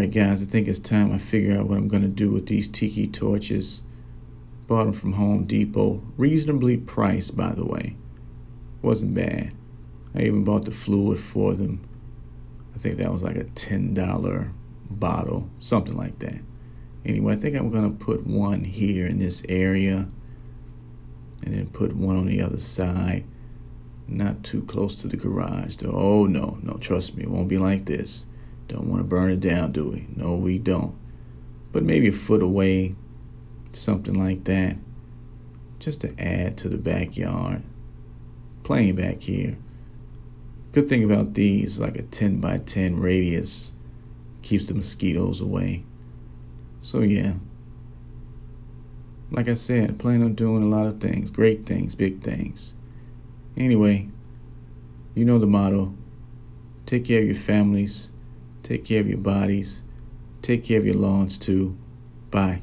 Alright guys, I think it's time I figure out what I'm going to do with these tiki torches. Bought them from Home Depot. Reasonably priced, by the way. Wasn't bad. I even bought the fluid for them. I think that was like a $10 bottle, something like that. Anyway, I think I'm going to put one here in this area and then put one on the other side. Not too close to the garage though. Oh no, trust me, it won't be like this. Don't want to burn it down, do we? No, we don't. But maybe a foot away, something like that, just to add to the backyard. Plain back here. Good thing about these, like a 10 by 10 radius, keeps the mosquitoes away. So yeah, like I said, plan on doing a lot of things, great things, big things. Anyway, you know the motto. Take care of your families. Take care of your bodies. Take care of your lawns too. Bye.